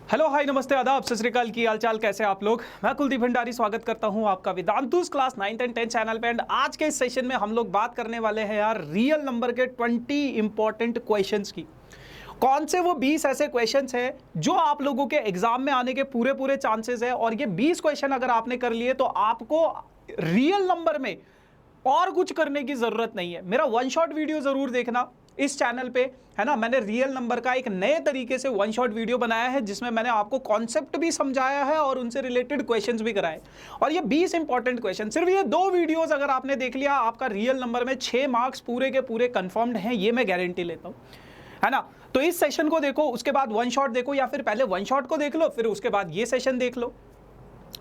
Hello hi नमस्ते आदाब सत श्री अकाल की हालचाल कैसे आप लोग। मैं कुलदीप भंडारी स्वागत करता हूं आपका Vedantu's class 9th and 10th channel पे। एंड आज के इस सेशन में हम लोग बात करने वाले हैं यार रियल नंबर के 20 इंपॉर्टेंट क्वेश्चंस की। कौन से वो 20 ऐसे क्वेश्चंस हैं जो आप लोगों के एग्जाम में आने के पूरे चांसेस है, और ये 20 क्वेश्चन अगर आपने कर लिए तो आपको रियल नंबर में और कुछ करने की जरूरत नहीं है। मेरा वन शॉट वीडियो जरूर देखना इस चैनल पे, है ना। मैंने रियल नंबर का एक नए तरीके से वन शॉट वीडियो बनाया है जिसमें मैंने आपको कॉन्सेप्ट भी समझाया है और उनसे रिलेटेड क्वेश्चंस भी कराए। और ये 20 इंपॉर्टेंट क्वेश्चन, सिर्फ ये 2 वीडियोस अगर आपने देख लिया, आपका रियल नंबर में 6 मार्क्स पूरे के पूरे कंफर्म्ड हैं, ये मैं गारंटी लेता हूं, है ना। तो इस सेशन को देखो, उसके बाद वन शॉट देखो, या फिर पहले वन शॉट को देख लो फिर उसके बाद ये सेशन देख लो।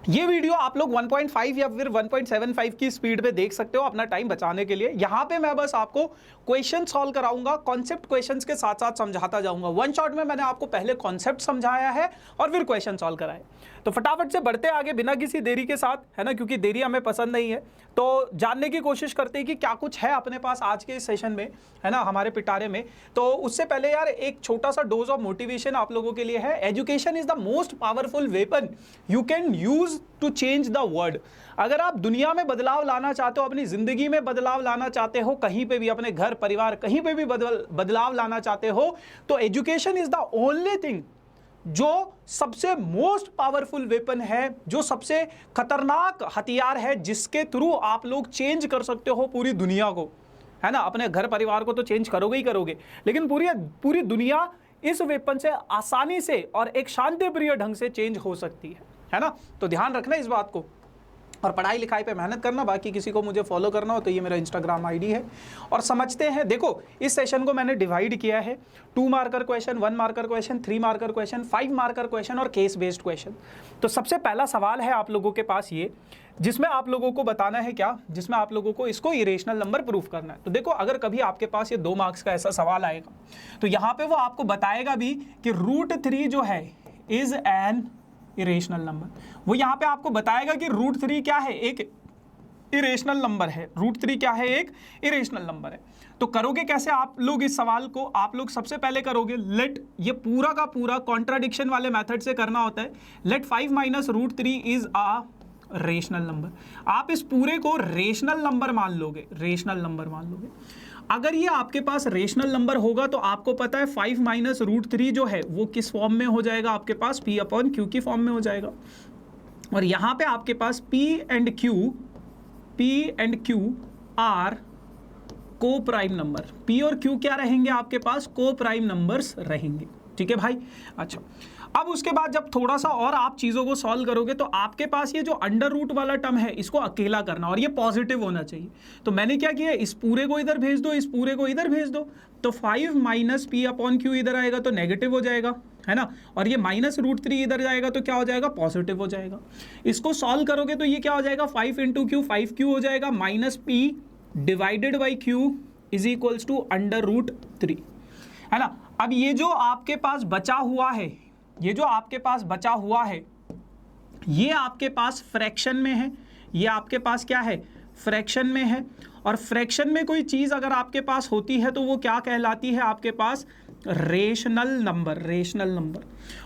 ये वीडियो आप लोग 1.5 या फिर 1.75 की स्पीड पे देख सकते हो अपना टाइम बचाने के लिए। यहां पे मैं बस आपको क्वेश्चन सॉल्व कराऊंगा, कॉन्सेप्ट क्वेश्चंस के साथ साथ समझाता जाऊंगा। वन शॉट में मैंने आपको पहले कॉन्सेप्ट समझाया है और फिर क्वेश्चन सॉल्व कराए। तो फटाफट से बढ़ते आगे बिना किसी देरी के साथ, है ना, क्योंकि देरी हमें पसंद नहीं है। तो जानने की कोशिश करते हैं कि क्या कुछ है अपने पास आज के इस सेशन में, है ना, हमारे पिटारे में। तो उससे पहले यार एक छोटा सा डोज ऑफ मोटिवेशन आप लोगों के लिए है। Education is the most powerful weapon you can use to change the world. अगर आप दुनिया में बदलाव लाना चाहते हो, अपनी जिंदगी में बदलाव लाना चाहते हो, कहीं पे भी अपने घर परिवार कहीं पे भी बदलाव लाना चाहते हो, तो education is the only thing जो सबसे मोस्ट पावरफुल वेपन है, जो सबसे खतरनाक हथियार है, जिसके थ्रू आप लोग चेंज कर सकते हो पूरी दुनिया को, है ना। अपने घर परिवार को तो चेंज करोगे ही करोगे, लेकिन पूरी दुनिया इस वेपन से आसानी से और एक शांतिप्रिय ढंग से चेंज हो सकती है ना। तो ध्यान रखना इस बात को और पढ़ाई लिखाई पे मेहनत करना। बाकी किसी को मुझे फॉलो करना हो तो ये मेरा इंस्टाग्राम आईडी है। और समझते हैं, देखो इस सेशन को मैंने डिवाइड किया है 2 marker question, 1 marker question, 3 marker question, 5 marker question और केस बेस्ड क्वेश्चन। तो सबसे पहला सवाल है आप लोगों के पास ये, जिसमें आप लोगों को बताना है क्या, जिसमें आप लोगों को इसको इरेशनल नंबर प्रूफ करना है। तो देखो अगर कभी आपके पास ये 2 मार्क्स का ऐसा सवाल आएगा तो यहाँ पे वो आपको बताएगा भी कि √3 जो है इज एन इरेशनल नंबर। वो यहाँ पे आपको बताएगा कि √3 क्या है, एक इरेशनल नंबर है। √3 क्या है, एक इरेशनल नंबर है। तो करोगे कैसे आप लोग इस सवाल को? आप लोग सबसे पहले करोगे लेट, ये पूरा का पूरा कॉन्ट्राडिक्शन वाले मेथड से करना होता है। Let 5 - √3 is a rational number. आप इस पूरे को रेशनल नंबर मान लोगे, रेशनल नंबर मान लोगे। अगर ये आपके पास रेशनल नंबर होगा तो आपको पता है 5 - √3 जो है वो किस फॉर्म में हो जाएगा, आपके पास P/Q की फॉर्म में हो जाएगा। और यहां पे आपके पास P and Q are coprime number. P और Q क्या रहेंगे आपके पास? को प्राइम नंबर्स रहेंगे, ठीक है भाई। अच्छा, अब उसके बाद जब थोड़ा सा और आप चीज़ों को सॉल्व करोगे तो आपके पास ये जो अंडर रूट वाला टर्म है इसको अकेला करना, और ये पॉजिटिव होना चाहिए। तो मैंने क्या किया, इस पूरे को इधर भेज दो, इस पूरे को इधर भेज दो। तो 5 - P/Q इधर आएगा तो नेगेटिव हो जाएगा, है ना। और ये -√3 इधर जाएगा तो क्या हो जाएगा, पॉजिटिव हो जाएगा। इसको सॉल्व करोगे तो ये क्या हो जाएगा, 5 × Q 5Q हो जाएगा, -P/Q इज इक्वल्स टू √3, है ना। अब ये जो आपके पास बचा हुआ है, ये जो आपके पास बचा हुआ है, ये आपके पास फ्रैक्शन में है। ये आपके पास क्या है, फ्रैक्शन में है। और फ्रैक्शन में कोई चीज़ अगर आपके पास होती है तो वो क्या कहलाती है आपके पास, रेशनल नंबर, रेशनल नंबर।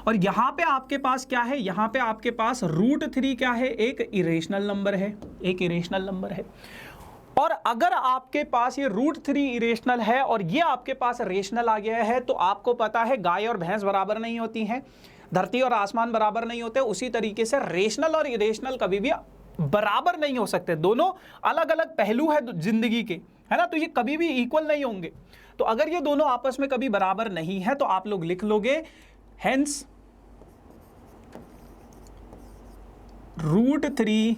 और यहाँ पे आपके पास क्या है, यहाँ पे आपके पास √3 क्या है, एक इरेशनल नंबर है, एक इरेशनल नंबर है। और अगर आपके पास ये √3 इरेशनल है और ये आपके पास रेशनल आ गया है, तो आपको पता है गाय और भैंस बराबर नहीं होती हैं, धरती और आसमान बराबर नहीं होते। उसी तरीके से रेशनल और इरेशनल कभी भी बराबर नहीं हो सकते, दोनों अलग अलग पहलू है जिंदगी के, है ना। तो ये कभी भी इक्वल नहीं होंगे। तो अगर ये दोनों आपस में कभी बराबर नहीं है तो आप लोग लिख लोगे hence √3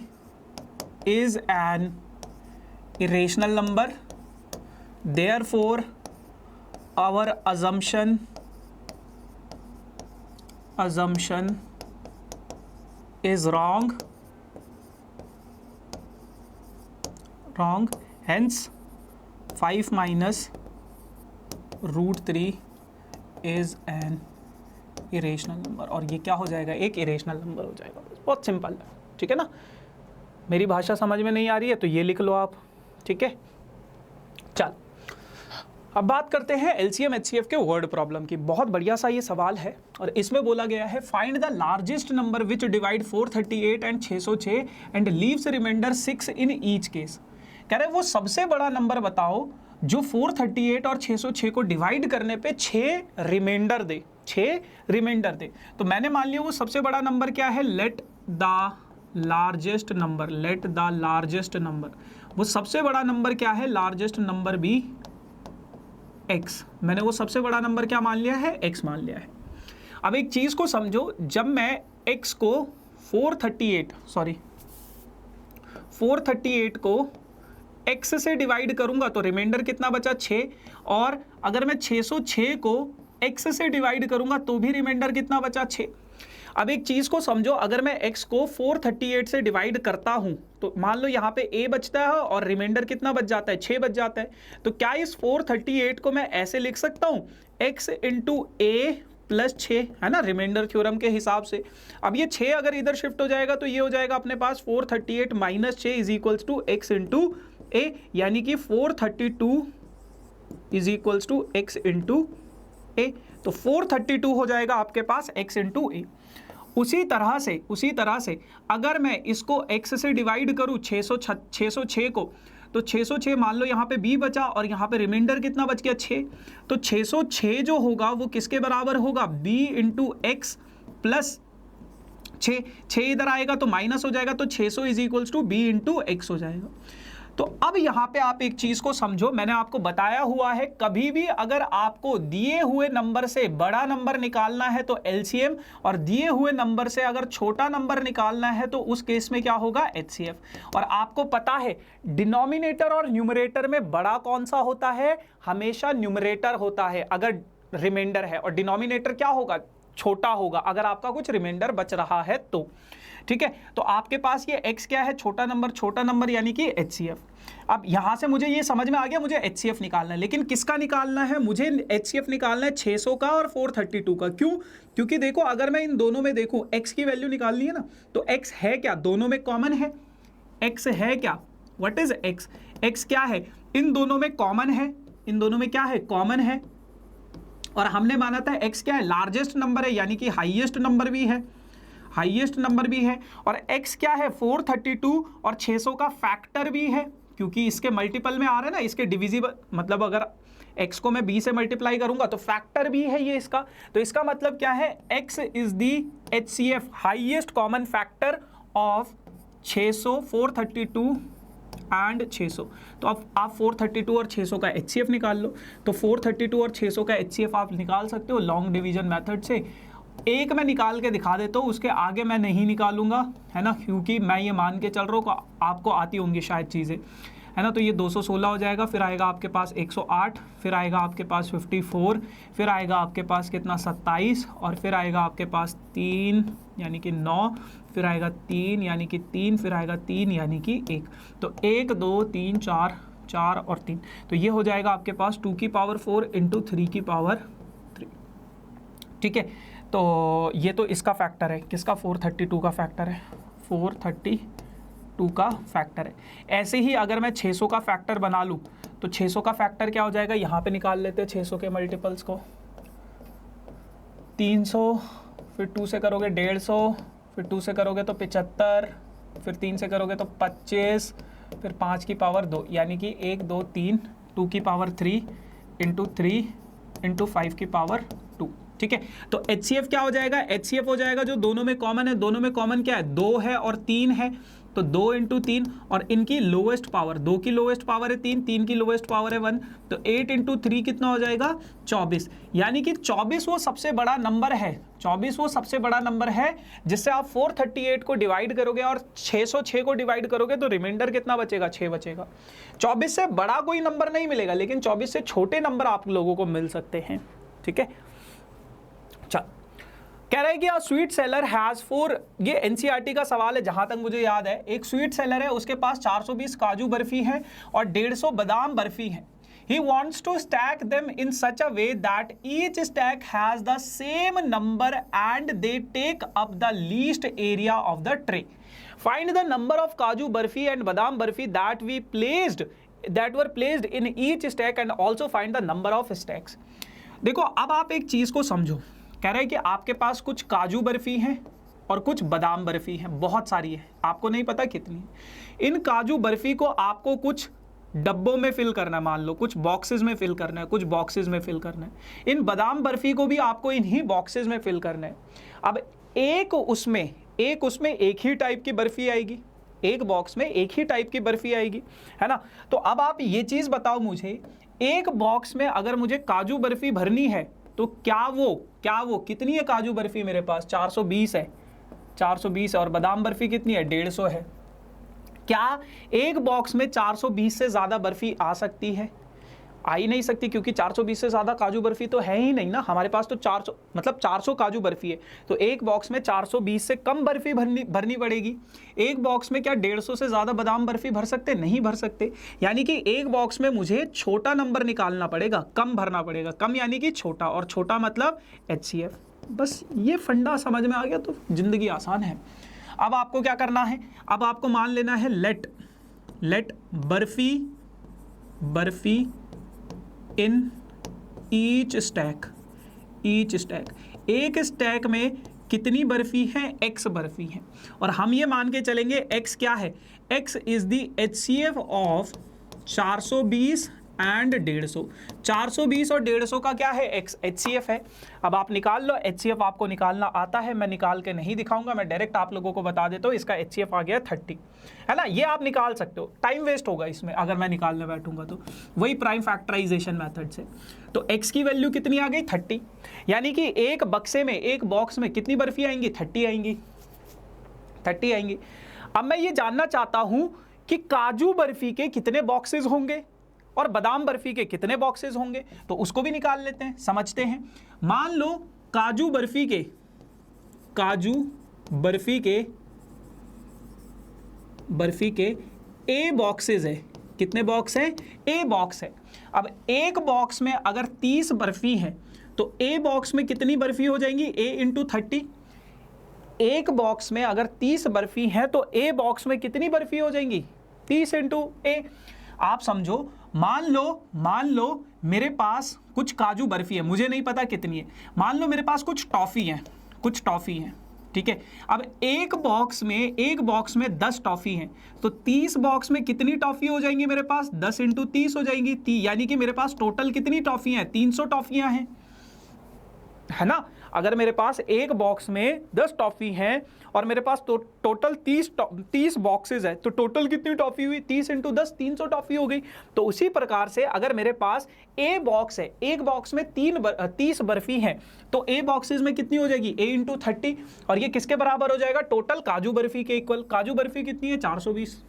is an irrational number, therefore our assumption is wrong, hence 5 - √3 is an irrational number। और ये क्या हो जाएगा, एक इरेशनल नंबर हो जाएगा। बहुत सिंपल है, ठीक है ना। मेरी भाषा समझ में नहीं आ रही है तो ये लिख लो आप, ठीक है। चल अब बात करते हैं एलसीएम एचसीएफ के वर्ड प्रॉब्लम की। बहुत बढ़िया सा ये सवाल है और इसमें बोला गया है find the largest number which divide 438 and 606 and leaves remainder 6 in each case. कह रहे वो सबसे बड़ा नंबर बताओ जो 438 और 606 को डिवाइड करने पे 6 रिमाइंडर दे, 6 रिमाइंडर दे। तो मैंने मान लिया वो सबसे बड़ा नंबर क्या है, let the largest number, let the largest number, वो सबसे बड़ा नंबर क्या है, लार्जेस्ट नंबर बी x। मैंने वो सबसे बड़ा नंबर क्या मान लिया है, x मान लिया है। अब एक चीज को समझो, जब मैं x को 438 को x से डिवाइड करूंगा तो रिमाइंडर कितना बचा, 6। और अगर मैं 606 को x से डिवाइड करूंगा तो भी रिमाइंडर कितना बचा, 6। अब एक चीज को समझो, अगर मैं x को 438 से डिवाइड करता हूं तो मान लो यहां पे a बचता है और रिमाइंडर कितना बच जाता है, 6 बच जाता है। तो क्या इस 438 को मैं ऐसे लिख सकता हूं, x इंटू a प्लस 6, है ना, रिमाइंडर थ्योरम के हिसाब से। अब ये 6 अगर इधर शिफ्ट हो जाएगा तो ये हो जाएगा अपने पास 438 minus 6 is equals to x into a, यानी कि 432 is equals to x into a। तो 432 हो जाएगा आपके पास x इंटू a। उसी तरह से अगर मैं इसको x से डिवाइड करूं 606 को, तो 606 मान लो यहाँ पे b बचा और यहाँ पे रिमाइंडर कितना बच गया, 6। तो 606 जो होगा वो किसके बराबर होगा, b इंटू एक्स प्लस 6 इधर आएगा तो माइनस हो जाएगा, तो 600 is equals to b into x हो जाएगा। तो अब यहाँ पे आप एक चीज को समझो, मैंने आपको बताया हुआ है कभी भी अगर आपको दिए हुए नंबर से बड़ा नंबर निकालना है तो एलसीएम, और दिए हुए नंबर से अगर छोटा नंबर निकालना है तो उस केस में क्या होगा, एचसीएफ। और आपको पता है डिनोमिनेटर और न्यूमरेटर में बड़ा कौन सा होता है, हमेशा न्यूमरेटर होता है अगर रिमाइंडर है, और डिनोमिनेटर क्या होगा, छोटा होगा अगर आपका कुछ रिमाइंडर बच रहा है तो। ठीक है, तो आपके पास ये x क्या है, छोटा नंबर यानी कि HCF। अब यहां से मुझे ये समझ में आ गया, मुझे HCF निकालना है, लेकिन किसका निकालना है, मुझे HCF निकालना है 600 का और 432 का। क्यों, क्योंकि देखो अगर मैं इन दोनों में देखूं x की वैल्यू निकालनी है ना, तो x है क्या, दोनों में कॉमन है, x है क्या, व्हाट इज x, x क्या है, इन दोनों में कॉमन है, इन दोनों में क्या है, कॉमन है। और हमने माना था x क्या है, लार्जेस्ट नंबर है, यानी कि हाईएस्ट नंबर भी है, हाईएस्ट नंबर भी है। और x क्या है, 432 और 600 का फैक्टर भी है, क्योंकि इसके मल्टीपल में आ रहा है ना, इसके डिविजिबल, मतलब अगर x को मैं b से मल्टीप्लाई करूंगा तो फैक्टर भी है ये इसका। तो इसका मतलब क्या है, x is the HCF, highest common factor of 600, 432 and 600। तो अब आप 432 और 600 का HCF निकाल लो। तो 432 और 600 का HCF आप निकाल सकते हो लॉन्ग डिवीजन मेथड से। एक मैं निकाल के दिखा देता हूँ, उसके आगे मैं नहीं निकालूंगा, है ना, क्योंकि मैं ये मान के चल रहा हूँ आपको आती होंगी शायद चीज़ें, है ना। तो ये 216 हो जाएगा, फिर आएगा आपके पास 108, फिर आएगा आपके पास 54, फिर आएगा आपके पास कितना 27, और फिर आएगा आपके पास 3 यानी कि 9, फिर आएगा 3 यानी कि 3, फिर आएगा 3 यानी कि 1। तो 1 2 3 4 4 और 3, तो ये हो जाएगा आपके पास 2 की पावर 4 इंटू 3 की पावर 3। ठीक है, तो ये तो इसका फैक्टर है, किसका, 432 का फैक्टर है, 432 का फैक्टर है। ऐसे ही अगर मैं 600 का फैक्टर बना लूँ तो 600 का फैक्टर क्या हो जाएगा, यहाँ पे निकाल लेते हैं 600 के मल्टीपल्स को, 300, फिर 2 से करोगे 150, फिर 2 से करोगे तो 75, फिर 3 से करोगे तो 25, फिर 5 की पावर 2 यानी कि 1 2 3, 2 की पावर 3 इंटू 3 इंटू 5 की पावर 2। ठीक है, तो HCF क्या हो जाएगा, HCF हो जाएगा जो दोनों में कॉमन है, दोनों में कॉमन क्या है, 2 है और 3 है, तो 2 इंटू 3, और इनकी लोवेस्ट पावर, 2 की लोवेस्ट पावर है 3, 3 की लोवेस्ट पावर है 1, तो 8 इंटू 3 कितना हो जाएगा, 24। यानी कि 24 वो सबसे बड़ा नंबर है, 24 वो सबसे बड़ा नंबर है जिससे आप 438 को डिवाइड करोगे और 606 को डिवाइड करोगे तो रिमाइंडर कितना बचेगा, 6 बचेगा। 24 से बड़ा कोई नंबर नहीं मिलेगा, लेकिन 24 से छोटे नंबर आप लोगों को मिल सकते हैं। ठीक है, चल कह रहा है कि स्वीट सेलर हैज 4, ये एनसीईआरटी का सवाल है जहां तक मुझे याद है। एक स्वीट सेलर है, उसके पास 420 काजू बर्फी है और 150 बादाम बर्फी है। He wants to stack them in such a way that each stack has the same number and they take up the least area of the tray. Find the number of kaju barfi and badam barfi that we placed that were placed in each stack and also find the number of stacks। देखो अब आप एक चीज़ को समझो, कह रहे हैं कि आपके पास कुछ काजू बर्फी हैं और कुछ बादाम बर्फी हैं, बहुत सारी है, आपको नहीं पता कितनी है। इन काजू बर्फी को आपको कुछ डब्बों में फिल करना है, मान लो कुछ बॉक्सेस में फिल करना है, कुछ बॉक्सेस में फिल करना है। इन बादाम बर्फी को भी आपको इन्हीं बॉक्सेस में फिल करना है। अब एक उसमें एक ही टाइप की बर्फी आएगी, एक बॉक्स में एक ही टाइप की बर्फी आएगी, है ना। तो अब आप ये चीज़ बताओ मुझे, एक बॉक्स में अगर मुझे काजू बर्फी भरनी है तो क्या वो कितनी है काजू बर्फी मेरे पास? 420 है, 420 है। और बादाम बर्फी कितनी है? 150 है। क्या एक बॉक्स में 420 से ज़्यादा बर्फी आ सकती है? आ ही नहीं सकती, क्योंकि 420 से ज़्यादा काजू बर्फी तो है ही नहीं ना। हमारे पास तो 400 काजू बर्फी है, तो एक बॉक्स में 420 से कम बर्फी भरनी पड़ेगी। एक बॉक्स में क्या 150 से ज़्यादा बादाम बर्फी भर सकते? नहीं भर सकते। यानी कि एक बॉक्स में मुझे छोटा नंबर निकालना पड़ेगा, कम भरना पड़ेगा। कम यानी कि छोटा, और छोटा मतलब HCF। बस ये फंडा समझ में आ गया तो ज़िंदगी आसान है। अब आपको क्या करना है? अब आपको मान लेना है let barfi in each stack. एक स्टैक में कितनी बर्फी है? X बर्फी है। और हम ये मान के चलेंगे X क्या है? X is the HCF of 420 and 150। 420 और 150 का क्या है? X HCF है। अब आप निकाल लो, HCF आपको निकालना आता है, मैं निकाल के नहीं दिखाऊंगा, मैं डायरेक्ट आप लोगों को बता देता हूँ। इसका HCF आ गया 30, है ना। ये आप निकाल सकते हो, टाइम वेस्ट होगा इसमें अगर मैं निकालने बैठूंगा तो, वही प्राइम फैक्टराइजेशन मेथड से। तो X की वैल्यू कितनी आ गई? 30। यानी कि एक बक्से में, एक बॉक्स में कितनी बर्फी आएंगी? 30 आएंगी। अब मैं ये जानना चाहता हूं कि काजू बर्फी के कितने बॉक्सेस होंगे और बादाम बर्फी के कितने बॉक्सेस होंगे, तो उसको भी निकाल लेते हैं, समझते हैं। मान लो काजू बर्फी के A बॉक्सेस है। कितने बॉक्स हैं? A बॉक्स है। अब एक बॉक्स में अगर 30 बर्फी है तो A बॉक्स में कितनी बर्फी हो जाएंगी? A into 30। एक बॉक्स में अगर 30 बर्फी है तो A बॉक्स में कितनी बर्फी हो जाएंगी? 30 इंटू A। आप समझो, मान लो मेरे पास कुछ काजू बर्फी है, मुझे नहीं पता कितनी है। मान लो मेरे पास कुछ टॉफ़ी है, ठीक है। अब एक बॉक्स में 10 टॉफ़ी हैं, तो 30 बॉक्स में कितनी टॉफ़ी हो जाएंगी मेरे पास? 10 इंटू 30 हो जाएंगी। यानी कि मेरे पास टोटल कितनी टॉफ़ी हैं? 300 टॉफ़ियाँ हैं, है ना। अगर मेरे पास एक बॉक्स में 10 टॉफ़ी हैं और मेरे पास टोटल 30 बॉक्सेस है, तो टोटल कितनी टॉफ़ी हुई? 30 इंटू 10, 300 टॉफ़ी हो गई। तो उसी प्रकार से अगर मेरे पास A बॉक्स है, एक बॉक्स में 30 बर्फी है, तो A बॉक्सेस में कितनी हो जाएगी? A into 30। और ये किसके बराबर हो जाएगा? टोटल काजू बर्फी के इक्वल। काजू बर्फी कितनी है? 420।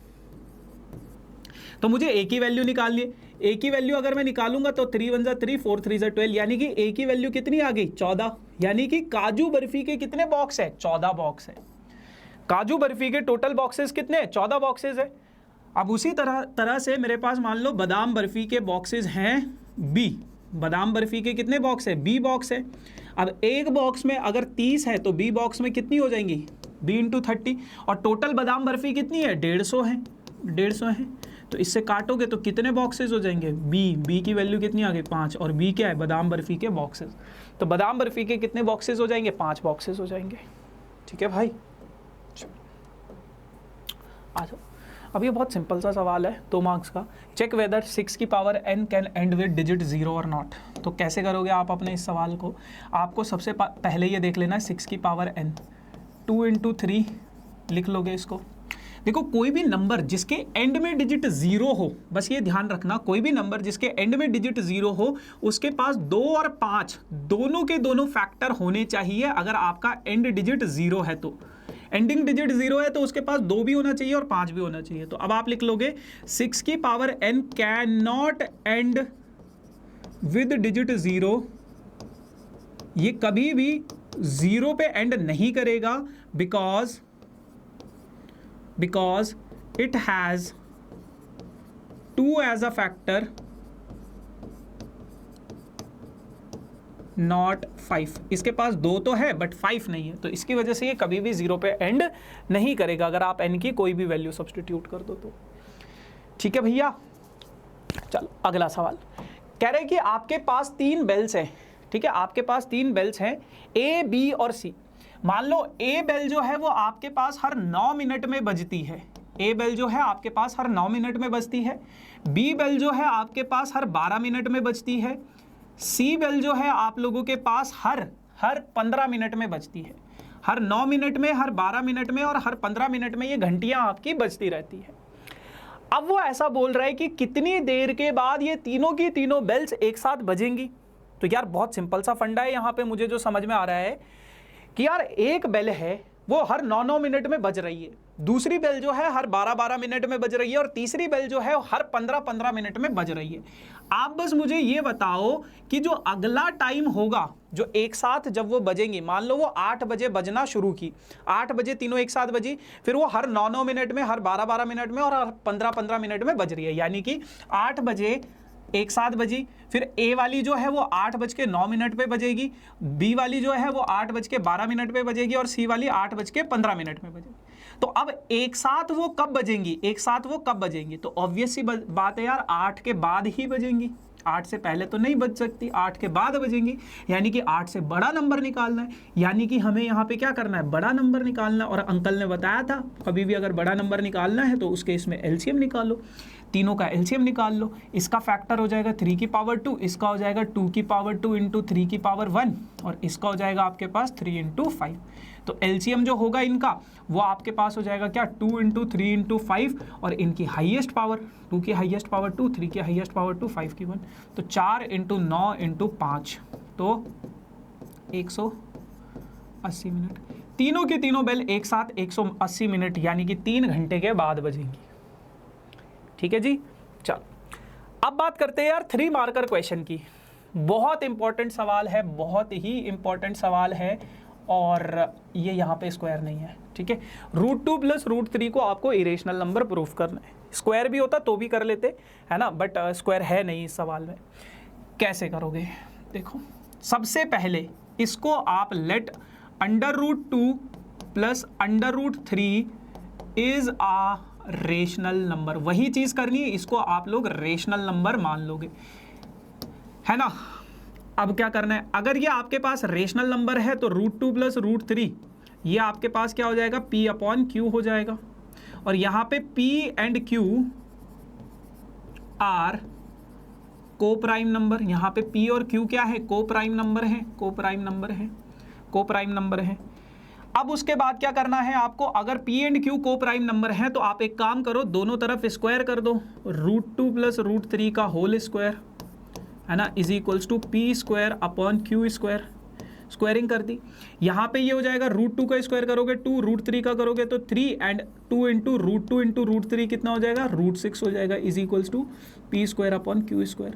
तो मुझे A की वैल्यू निकालनी है। A की वैल्यू अगर मैं निकालूंगा तो 3 1 3, 4 3 12, यानी कि A की वैल्यू कितनी आ गई? 14। यानी कि काजू बर्फी के कितने बॉक्स है? 14 बॉक्स है। काजू बर्फी के टोटल बॉक्सेस कितने हैं? 14 बॉक्सेस है। अब उसी तरह से मेरे पास मान लो बादाम बर्फी के बॉक्सेस हैं B। बादाम बर्फी के कितने बॉक्स है? B बॉक्स है। अब एक बॉक्स में अगर 30 है तो B बॉक्स में कितनी हो जाएंगी? B into 30। और टोटल बादाम बर्फी कितनी है? 150 है। तो इससे काटोगे तो कितने बॉक्सेस हो जाएंगे? B की वैल्यू कितनी आ गई? 5। और B क्या है? बादाम बर्फी के बॉक्सेस। तो बादाम बर्फी के कितने बॉक्सेस हो जाएंगे? 5 बॉक्सेस हो जाएंगे। ठीक है भाई, आ जाओ। अब ये बहुत सिंपल सा सवाल है, 2 मार्क्स का। चेक वेदर 6 की power n can and with digit 0 और नॉट। तो कैसे करोगे आप अपने इस सवाल को? आपको सबसे पहले ये देख लेना है 6 की पावर n, 2 इंटू 3 लिख लोगे इसको। देखो, कोई भी नंबर जिसके एंड में डिजिट 0 हो, बस ये ध्यान रखना, कोई भी नंबर जिसके एंड में डिजिट 0 हो उसके पास 2 और 5 दोनों के दोनों फैक्टर होने चाहिए। अगर आपका एंड डिजिट 0 है तो, एंडिंग डिजिट 0 है तो उसके पास 2 भी होना चाहिए और 5 भी होना चाहिए। तो अब आप लिख लोगे 6 की power n can not and with digit 0। ये कभी भी 0 पे एंड नहीं करेगा, because it has 2 as a factor, not 5। इसके पास 2 तो है बट 5 नहीं है, तो इसकी वजह से ये कभी भी 0 पे एंड नहीं करेगा अगर आप n की कोई भी वैल्यू सब्सटीट्यूट कर दो तो। ठीक है भैया, चलो अगला सवाल कह रहे हैं कि आपके पास 3 बेल्स हैं, ठीक है, आपके पास 3 बेल्स हैं ए, बी और सी। मान लो ए बेल जो है वो आपके पास हर 9 मिनट में बजती है, ए बेल जो है आपके पास हर 9 मिनट में बजती है, बी बेल जो है आपके पास हर 12 मिनट में बजती है, सी बेल जो है आप लोगों के पास हर 15 मिनट में बजती है। हर 9 मिनट में, हर 12 मिनट में और हर 15 मिनट में ये घंटियां आपकी बजती रहती है। अब वो ऐसा बोल रहा है कि कितनी देर के बाद ये तीनों की तीनों बेल्स एक साथ बजेंगी। तो यार बहुत सिंपल सा फंडा है यहाँ पे, मुझे जो समझ में आ रहा है कि यार एक बेल है वो हर 9-9 मिनट में बज रही है, दूसरी बेल जो है हर 12-12 मिनट में बज रही है और तीसरी बेल जो है हर 15-15 मिनट में बज रही है। आप बस मुझे ये बताओ कि जो अगला टाइम होगा जो एक साथ जब वो बजेंगी, मान लो वो 8 बजे बजना शुरू की, 8 बजे तीनों एक साथ बजी, फिर वो हर 9-9 मिनट में, हर 12-12 मिनट में और हर 15-15 मिनट में बज रही है, यानी कि 8 बजे एक साथ बजी, फिर ए वाली जो है वो 8:09 पे बजेगी, बी वाली जो है वो 8:12 पे बजेगी और सी वाली 8:15 में बजेगी। तो अब एक साथ वो कब बजेंगी, एक साथ वो कब बजेंगी? तो ऑब्वियस सी बात है यार, 8 के बाद ही बजेंगी, 8 से पहले तो नहीं बज सकती, 8 के बाद बजेंगी, यानी कि 8 से बड़ा नंबर निकालना है, यानी कि हमें यहाँ पे क्या करना है, बड़ा नंबर निकालना। और अंकल ने बताया था कभी भी अगर बड़ा नंबर निकालना है तो उसके इसमें एलसीएम निकालो, तीनों का एलसीएम निकाल लो। इसका फैक्टर हो जाएगा 3 की पावर 2, इसका हो जाएगा 2 की पावर 2 इंटू 3 की पावर 1 और इसका हो जाएगा आपके पास 3 इंटू 5। तो एलसीएम जो होगा इनका वो आपके पास हो जाएगा क्या, 2 इंटू 3 इंटू 5 और इनकी हाईएस्ट पावर, 2 की हाईएस्ट पावर 2, 3 की हाईएस्ट पावर 2, 5 की 1, तो 4 इंटू 9 इंटू 5 तो 180 मिनट। तीनों की तीनों बेल एक साथ 180 मिनट यानी कि 3 घंटे के बाद बजेंगी। ठीक है जी, चलो अब बात करते हैं यार 3 मार्कर क्वेश्चन की। बहुत इंपॉर्टेंट सवाल है, बहुत ही इंपॉर्टेंट सवाल है और ये यहाँ पे स्क्वायर नहीं है, ठीक है। √2 + √3 को आपको इरेशनल नंबर प्रूफ करना है। स्क्वायर भी होता तो भी कर लेते, है ना, बट स्क्वायर है नहीं इस सवाल में। कैसे करोगे, देखो सबसे पहले इसको आप let √2 + √3 is irrational number, वही चीज करनी है, इसको आप लोग रेशनल नंबर मान लोगे, है ना। अब क्या करना है, अगर ये आपके पास रेशनल नंबर है तो √2 + √3 ये आपके पास क्या हो जाएगा, P/Q हो जाएगा। और यहाँ पे P and Q are coprime number, यहाँ पे P और Q क्या है, को प्राइम नंबर है, को प्राइम नंबर है, को प्राइम नंबर है। अब उसके बाद क्या करना है आपको, अगर P एंड Q को प्राइम नंबर है तो आप एक काम करो, दोनों तरफ स्क्वायर कर दो, √2 + √3 का होल स्क्वायर, है ना, is equals to P²/Q², squaring कर दी। यहाँ पे ये हो जाएगा √2 का स्क्वायर करोगे 2, √3 का करोगे तो 3 एंड 2 इंटू √2 इंटू √3 कितना हो जाएगा, √6 हो जाएगा, इज इक्वल्स टू P²/Q²।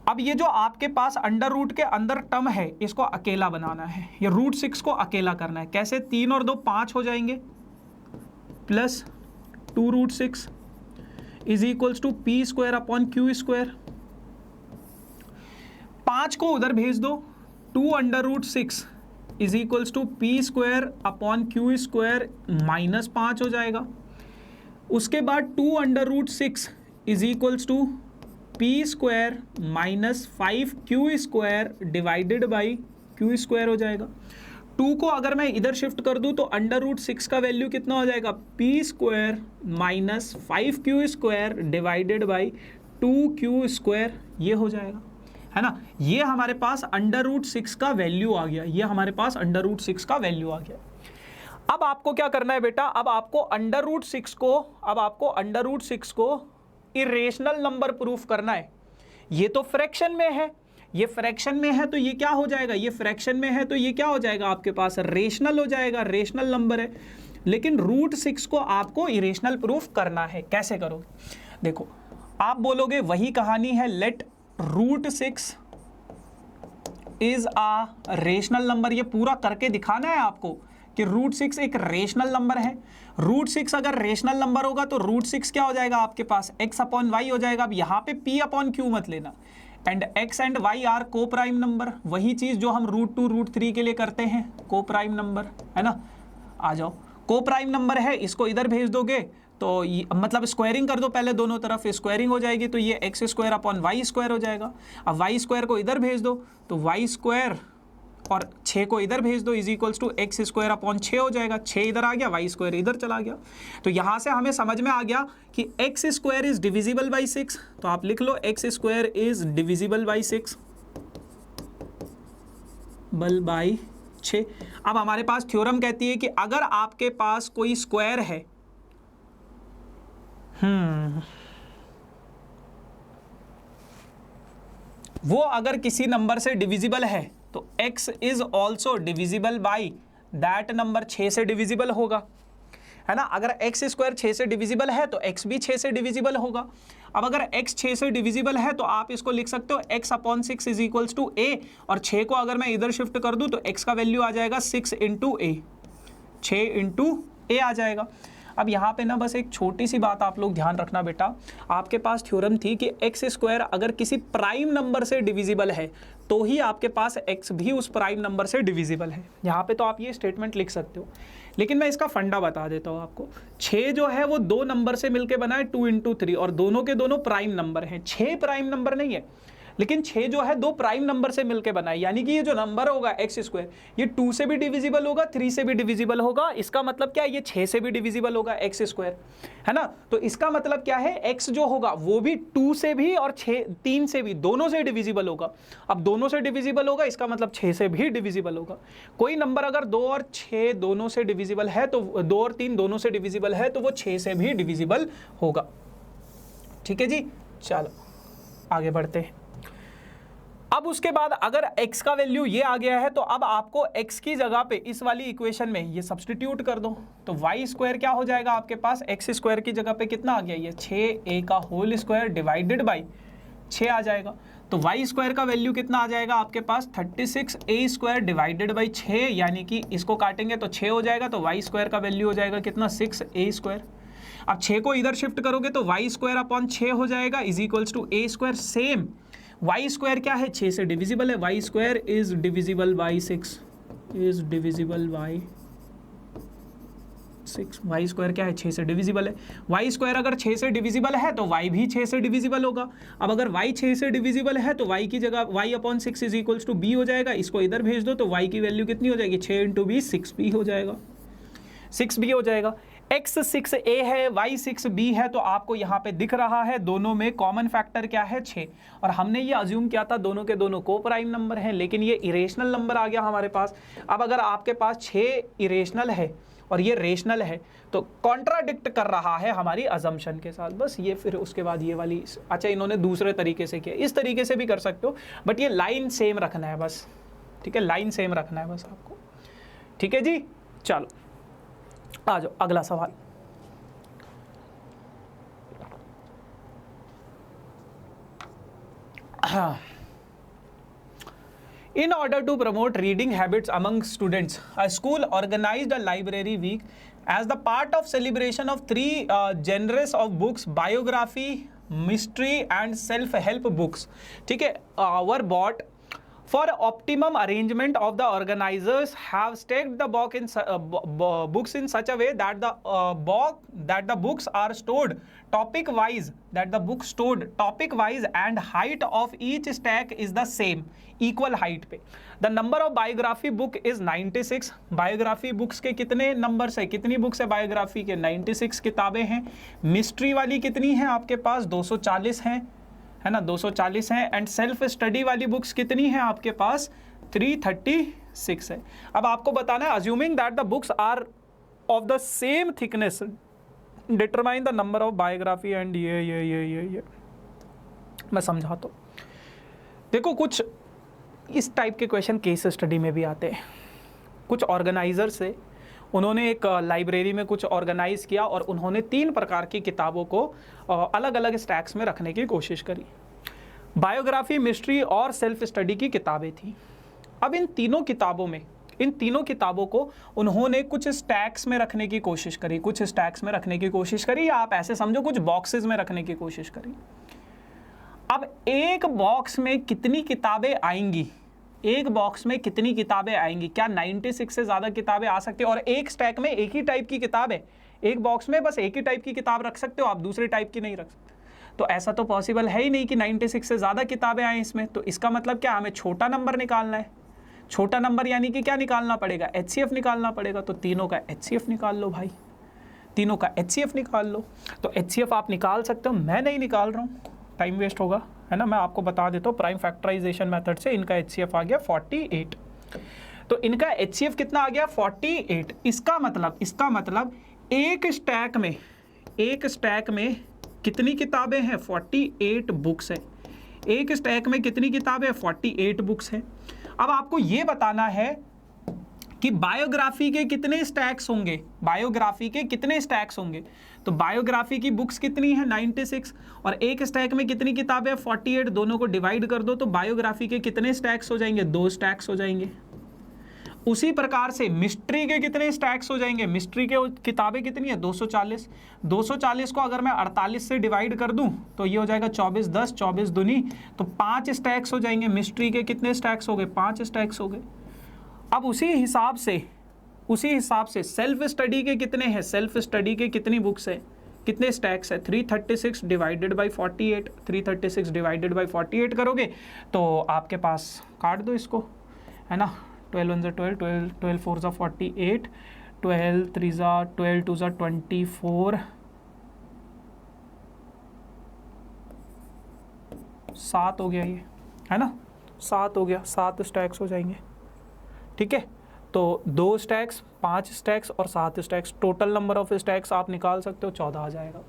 अब ये जो आपके पास अंडर रूट के अंदर टर्म है इसको अकेला बनाना है, ये √6 को अकेला करना है। कैसे, 3 और 2 5 हो जाएंगे plus 2√6 is equals to P²/Q²। 5 को उधर भेज दो, 2√6 इज इक्वल्स टू P²/Q² -5 हो जाएगा। उसके बाद 2√6 is equals to P² -5Q² divided by Q² हो जाएगा। 2 को अगर मैं इधर शिफ्ट कर दूं तो √6 का वैल्यू कितना हो जाएगा, P² -5Q² divided by 2Q², ये हो जाएगा, है ना। ये हमारे पास √6 का वैल्यू आ गया, ये हमारे पास √6 का वैल्यू आ गया। अब आपको क्या करना है बेटा, अब आपको √6 को इरेशनल नंबर प्रूफ करना है। ये तो फ्रैक्शन में है, ये फ्रैक्शन में है तो ये क्या हो जाएगा, ये फ्रैक्शन में है तो ये क्या हो जाएगा आपके पास, रेशनल हो जाएगा, रेशनल नंबर है। लेकिन √6 को आपको इरेशनल प्रूफ करना है। कैसे करोगे, देखो आप बोलोगे वही कहानी है, let √6 is irrational number. ये पूरा करके दिखाना है आपको कि √6 एक रेशनल नंबर है। √6 अगर रेशनल नंबर होगा तो √6 क्या हो जाएगा आपके पास, x/y हो जाएगा। अब यहाँ पे P/Q मत लेना, and x and y are coprime number, वही चीज जो हम √2 √3 के लिए करते हैं, को प्राइम नंबर, है ना। आ जाओ, को प्राइम नंबर है, इसको इधर भेज दोगे तो मतलब स्क्वायरिंग कर दो पहले दोनों तरफ, स्क्वायरिंग हो जाएगी तो ये x square upon y square हो जाएगा। अब वाई स्क्वायर को इधर भेज दो तो वाई स्क्वायर और 6 को इधर भेज दो is equals to x square upon 6 हो जाएगा। 6 इधर आ गया, वाई स्क्वायर इधर चला गया। तो यहाँ से हमें समझ में आ गया कि x square is divisible by 6। तो आप लिख लो x square is divisible by 6 by 6। अब हमारे पास थ्योरम कहती है कि अगर आपके पास कोई स्क्वायर है, वो अगर किसी नंबर से डिविजिबल है तो x is also divisible by that number. 6 से डिविजिबल होगा, है ना। अगर x स्क्वायर 6 से डिविजिबल है तो x भी 6 से डिविजिबल होगा। अब अगर x 6 से डिविजिबल है तो आप इसको लिख सकते हो x upon 6 is equals to a, और 6 को अगर मैं इधर शिफ्ट कर दूं तो x का वैल्यू आ जाएगा 6 इंटू a, 6 इंटू a आ जाएगा। अब यहाँ पे ना बस एक छोटी सी बात आप लोग ध्यान रखना बेटा, आपके पास थ्योरम थी कि एक्स स्क्वायर अगर किसी प्राइम नंबर से डिविजिबल है तो ही आपके पास एक्स भी उस प्राइम नंबर से डिविजिबल है। यहाँ पे तो आप ये स्टेटमेंट लिख सकते हो, लेकिन मैं इसका फंडा बता देता हूँ आपको। 6 जो है वो 2 नंबर से मिलके बना है 2 इंटू 3, और दोनों के दोनों प्राइम नंबर हैं। 6 प्राइम नंबर नहीं है, लेकिन 6 जो है 2 प्राइम नंबर से मिलके बना है, यानी कि ये जो नंबर होगा एक्स स्क्वायर ये 2 से भी डिविजिबल होगा, 3 से भी डिविजिबल होगा। इसका मतलब क्या है, ये 6 से भी डिविजिबल होगा एक्स स्क्वायर, है ना। तो इसका मतलब क्या है, एक्स जो होगा वो भी 2 से भी और 3 से भी, दोनों से डिविजिबल होगा। अब दोनों से डिविजिबल होगा इसका मतलब 6 से भी डिविजिबल होगा। कोई नंबर अगर 2 और 6 दोनों से डिविजिबल है तो 2 और 3 दोनों से डिविजिबल है तो वो 6 से भी डिविजिबल होगा। ठीक है जी, चलो आगे बढ़ते हैं। अब उसके बाद अगर x का वैल्यू ये आ गया है तो अब आपको x की जगह पे इस वाली इक्वेशन में ये सब्स्टिट्यूट कर दो, तो y स्क्वायर क्या हो जाएगा आपके पास, x स्क्वायर की जगह पे कितना आ गया, ये 6a का होल स्क्वायर डिवाइडेड बाई 6 आ जाएगा। तो y स्क्वायर का वैल्यू कितना आ जाएगा आपके पास, 36a स्क्वायर डिवाइडेड बाई 6, यानी कि इसको काटेंगे तो 6 हो जाएगा, तो y स्क्वायर का वैल्यू हो जाएगा कितना, 6a स्क्वायर। अब 6 को इधर शिफ्ट करोगे तो y स्क्वायर अपॉन 6 हो जाएगा is equals to a square. Same y square क्या है, 6 से डिविजिबल है, y square is divisible by 6, is divisible by 6। y square क्या है, 6 से डिविजिबल है। y स्क्वायर अगर 6 से डिविजिबल है तो y भी 6 से डिविजिबल होगा। अब अगर y 6 से डिविजिबल है तो y की जगह y upon 6 is equals to b हो जाएगा। इसको इधर भेज दो तो y की वैल्यू कितनी हो जाएगी, 6 इंटू b, 6b हो जाएगा, 6b हो जाएगा। x 6a है, y 6b है, तो आपको यहाँ पे दिख रहा है दोनों में कॉमन फैक्टर क्या है, 6। और हमने ये अज्यूम किया था दोनों के दोनों को प्राइम नंबर हैं, लेकिन ये इरेशनल नंबर आ गया हमारे पास। अब अगर आपके पास 6 इरेशनल है और ये रेशनल है तो कॉन्ट्राडिक्ट कर रहा है हमारी अजम्पशन के साथ। बस ये फिर उसके बाद ये वाली, अच्छा इन्होंने दूसरे तरीके से किया, इस तरीके से भी कर सकते हो, बट ये लाइन सेम रखना है बस, ठीक है, लाइन सेम रखना है बस आपको। ठीक है जी, चलो आ जाओ अगला सवाल। In order to promote reading habits among students, a school organized a library week as the part of celebration of 3 genres of books: biography, mystery and self-help books. ठीक है, were bought. For optimum arrangement of the organizers have stacked the books in such a way that the books are stored topic wise, and height of each stack is the same, equal height पे। The number of biography book is 96। biography books के कितने number है, कितनी books है biography के, 96 किताबें हैं। Mystery वाली कितनी है आपके पास, 240 हैं, है ना, 240 है। एंड सेल्फ स्टडी वाली बुक्स कितनी है आपके पास, 336 है। अब आपको बताना है, assuming that the books are of the same thickness determine the number of biography and ये मैं समझाता हूँ। देखो कुछ इस टाइप के क्वेश्चन केस स्टडी में भी आते हैं। कुछ ऑर्गेनाइजर से उन्होंने एक लाइब्रेरी में कुछ ऑर्गेनाइज किया और उन्होंने 3 प्रकार की किताबों को अलग अलग स्टैक्स में रखने की कोशिश करी। बायोग्राफी, मिस्ट्री और सेल्फ स्टडी की किताबें थी। अब इन तीनों किताबों को उन्होंने कुछ स्टैक्स में रखने की कोशिश करी, या आप ऐसे समझो कुछ बॉक्सेस में रखने की कोशिश करी। अब एक बॉक्स में कितनी किताबें आएंगी, क्या 96 से ज़्यादा किताबें आ सकती है? और एक स्टैक में एक ही टाइप की किताब है, एक बॉक्स में बस एक ही टाइप की किताब रख सकते हो आप, दूसरे टाइप की नहीं रख सकते। तो ऐसा तो पॉसिबल है ही नहीं कि 96 से ज़्यादा किताबें आए इसमें। तो इसका मतलब क्या, हमें छोटा नंबर निकालना है। छोटा नंबर यानी कि क्या निकालना पड़ेगा, HCF निकालना पड़ेगा। तो तीनों का HCF निकाल लो भाई, तीनों का HCF निकाल लो। तो HCF आप निकाल सकते हो, मैं नहीं निकाल रहा हूँ, टाइम वेस्ट होगा, है ना। मैं आपको बता देता हूँ, प्राइम फैक्टराइजेशन मेथड से इनका HCF आ गया 48। तो इनका HCF कितना आ गया 48। इसका मतलब एक स्टैक में कितनी किताबें हैं, 48 बुक्स है। एक स्टैक में कितनी किताबें, 48 बुक्स है। अब आपको ये बताना है कि बायोग्राफी के कितने स्टैक्स होंगे, बायोग्राफी के कितने स्टैक्स होंगे। तो बायोग्राफी की बुक्स कितनी है 96 और एक स्टैक में कितनी किताबें 48, दोनों को डिवाइड कर दो तो बायोग्राफी के कितने स्टैक्स हो जाएंगे, 2 स्टैक्स हो जाएंगे। उसी प्रकार से मिस्ट्री के कितने स्टैक्स हो जाएंगे, मिस्ट्री के किताबें कितनी है 240। 240 को अगर मैं 48 से डिवाइड कर दूं तो ये हो जाएगा 24 10, 24 दूनी, तो 5 स्टैक्स हो जाएंगे। मिस्ट्री के कितने स्टैक्स हो गए, 5 स्टैक्स हो गए। अब उसी हिसाब से सेल्फ स्टडी के कितने हैं, सेल्फ स्टडी के कितनी बुक्स है, कितने स्टैक्स है, 336 डिवाइडेड बाई 48। 336 डिवाइडेड बाई 48 करोगे तो आपके पास, काट दो इसको, है ना। 12 1 12, 12 4 48, 12 3 12 2 24, 7 हो गया ये, है ना, 7 हो गया, 7 स्टैक्स हो जाएंगे। ठीक है, तो 2 स्टैक्स, 5 स्टैक्स और 7 stacks, total number of stacks आप निकाल सकते हो 14 आ जाएगा।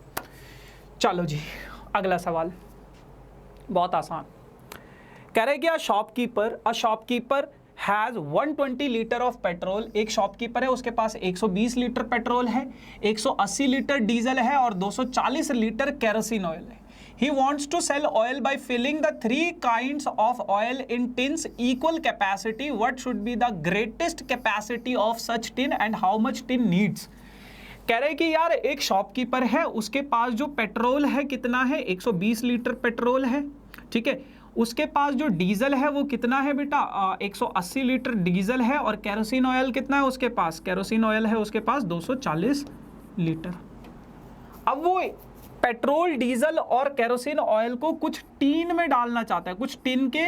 चलो जी, अगला सवाल बहुत आसान। कह रहे कि a shopkeeper has 120 litre of petrol. एक शॉपकीपर है, उसके पास 120 लीटर पेट्रोल है, 180 लीटर डीजल है और 240 लीटर केरोसिन ऑयल है। He wants to sell oil by filling the 3 kinds of oil in tins equal capacity. What should be the greatest capacity of such tin and how much tin needs? कह रहे कि यार एक shopkeeper है, उसके पास जो petrol है कितना है, 120 लीटर पेट्रोल है। ठीक है, उसके पास जो डीजल है वो कितना है बेटा, 180 लीटर डीजल है और केरोसिन ऑयल कितना है उसके पास, केरोसिन ऑयल है उसके पास 240 लीटर। अब वो पेट्रोल, डीजल और केरोसिन ऑयल को कुछ टीन में डालना चाहता है, कुछ टीन के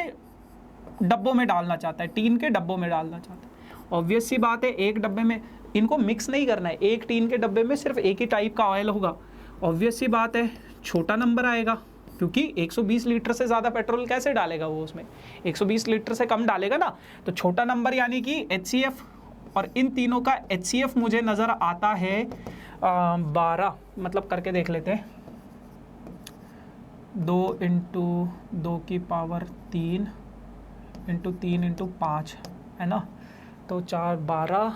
डब्बों में डालना चाहता है, टीन के डब्बों में डालना चाहता है। ऑब्वियस सी बात है, एक डब्बे में इनको मिक्स नहीं करना है, एक टीन के डब्बे में सिर्फ एक ही टाइप का ऑयल होगा। ऑब्वियस सी बात है, छोटा नंबर आएगा, क्योंकि 120 लीटर से ज़्यादा पेट्रोल कैसे डालेगा वो, उसमें 120 लीटर से कम डालेगा ना। तो छोटा नंबर यानी कि HCF, और इन तीनों का HCF मुझे नज़र आता है 12, मतलब करके देख लेते हैं, 2 इंटू 2 की पावर 3 इंटू 3 इंटू 5, है ना। तो 4 12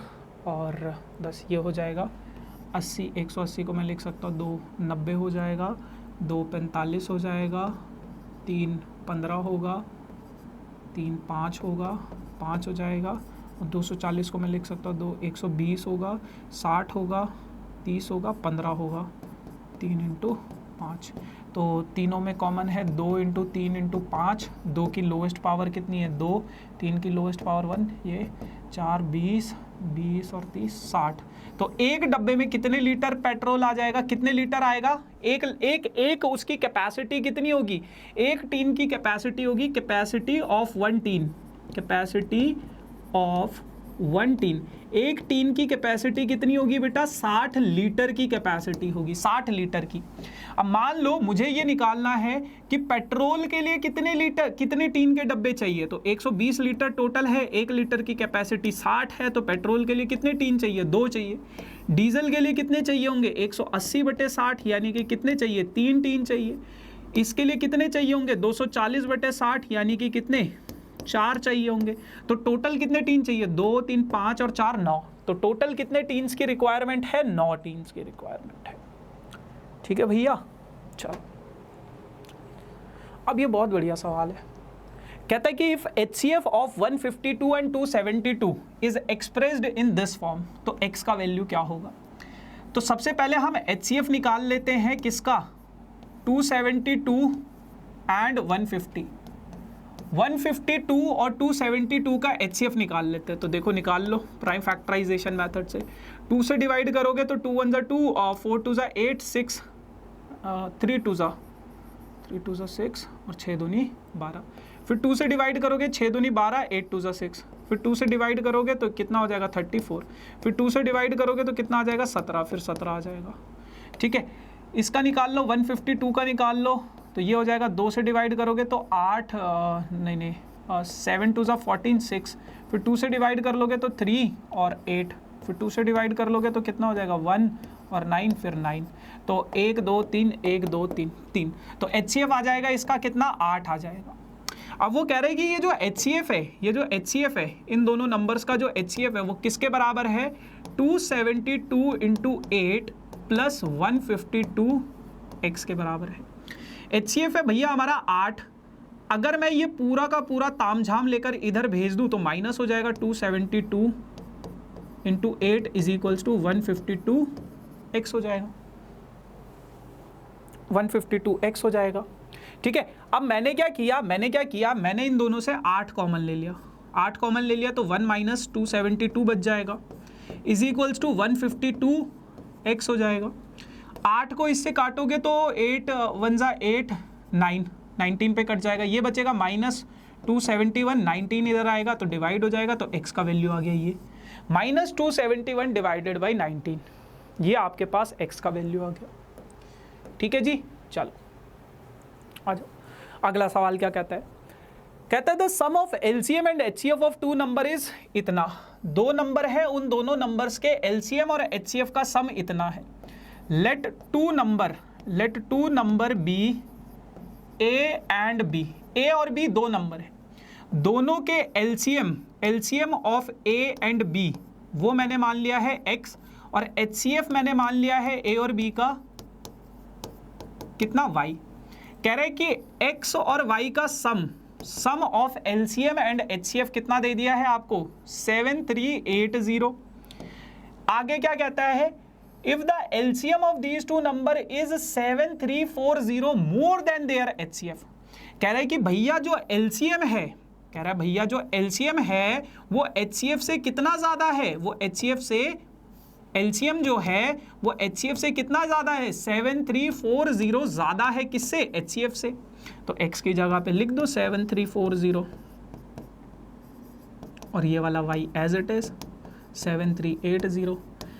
और 10, ये हो जाएगा 80। 180 को मैं लिख सकता हूँ 2 90 हो जाएगा, 2 45 हो जाएगा, 3 15 होगा, 3 5 होगा, 5 हो जाएगा, और 240 को मैं लिख सकता हूँ 2 120 होगा, 60 होगा, 30 होगा, 15 होगा, 3 इंटू 5। तो तीनों में कॉमन है 2 इंटू 3 इंटू 5। 2 की लोएस्ट पावर कितनी है 2, 3 की लोएस्ट पावर 1, ये 4 20 20 और 30 60। तो एक डब्बे में कितने लीटर पेट्रोल आ जाएगा, कितने लीटर आएगा, एक उसकी कैपेसिटी कितनी होगी, एक टीन की कैपेसिटी होगी, capacity of 1 tin, capacity of 1 tin. एक टीन की कैपेसिटी कितनी होगी बेटा, 60 लीटर की कैपेसिटी होगी, 60 लीटर की। अब मान लो मुझे ये निकालना है कि पेट्रोल के लिए कितने लीटर, कितने टीन के डब्बे चाहिए। तो 120 लीटर टोटल है, 1 लीटर की कैपेसिटी 60 है, तो पेट्रोल के लिए कितने टीन चाहिए, 2 चाहिए। डीजल के लिए कितने चाहिए होंगे, 180/60 यानी कि कितने चाहिए, 3 टीन चाहिए। इसके लिए कितने चाहिए होंगे, 240/60 यानी कि कितने, 4 चाहिए होंगे। तो टोटल कितने टीन चाहिए, 2 3 5 और 4 9। तो टोटल कितने टीन्स की रिक्वायरमेंट है, 9 टीन्स की रिक्वायरमेंट है। ठीक है भैया, चलो अब ये बहुत बढ़िया सवाल है। कहता है कि if HCF of 152 and 272 is expressed in this form, तो x का वैल्यू क्या होगा। तो सबसे पहले हम HCF निकाल लेते हैं किसका, 272 एंड 150, 152 और 272 का HCF निकाल लेते हैं। तो देखो निकाल लो प्राइम फैक्टराइजेशन मेथड से। 2 से डिवाइड करोगे तो 2 1 2 और 4 2 8 6 3 2 6 और 6 दूनी 12। फिर 2 से डिवाइड करोगे 6 दूनी 12 8 2 6। फिर 2 से डिवाइड करोगे तो कितना हो जाएगा 34। फिर 2 से डिवाइड करोगे तो कितना आ जाएगा 17। फिर 17 आ जाएगा। ठीक है, इसका निकाल लो 152 का निकाल लो तो ये हो जाएगा 2 से डिवाइड करोगे तो 8 7 2 14 6। फिर 2 से डिवाइड कर लोगे तो 3 और 8। फिर 2 से डिवाइड कर लोगे तो कितना हो जाएगा 1 और 9 फिर 9। तो 1 2 3 1 2 3 3। तो HCF आ जाएगा इसका कितना 8 आ जाएगा। अब वो कह रहे हैं कि ये जो HCF है इन दोनों नंबर्स का जो HCF है वो किसके बराबर है 272 इंटू 8 प्लस 152 x के बराबर है। HCF है भैया हमारा 8। अगर मैं ये पूरा का पूरा तामझाम लेकर इधर भेज दूं तो माइनस हो जाएगा 272 into 8 is equals to 152 x हो जाएगा, 152 x हो जाएगा। ठीक है, अब मैंने क्या किया मैंने इन दोनों से 8 कॉमन ले लिया। 8 कॉमन ले लिया तो 1 माइनस 272 बच जाएगा इज इक्वल्स टू 152 x हो जाएगा। 8 को इससे काटोगे तो 8 1 जा 8 9 19 पे कट जाएगा। ये बचेगा माइनस 271 19 इधर आएगा तो डिवाइड हो जाएगा। तो x का वैल्यू आ गया ये माइनस 271 डिवाइडेड बाई 19। ये आपके पास x का वैल्यू आ गया। ठीक है जी, चलो आ जाओ। अगला सवाल क्या कहता है, कहता है the sum of LCM and HCF of two number is इतना। दो नंबर है, उन दोनों नंबर्स के LCM और HCF का सम इतना है। Let two number be A and B। A और B दो नंबर है, दोनों के LCM of A and B वो मैंने मान लिया है x और HCF मैंने मान लिया है A और B का कितना y। कह रहे हैं कि x और y का सम ऑफ LCM एंड HCF कितना दे दिया है आपको 7380। आगे क्या कहता है, if the LCM of these two number is 7340 more than their HCF। कह रहा है कि भैया जो LCM है, वो HCF से कितना ज्यादा है, LCM जो है वो HCF से कितना ज्यादा है 7340 ज्यादा है किससे HCF से। तो x की जगह पे लिख दो 7340 और ये वाला y एज इट इज 7380।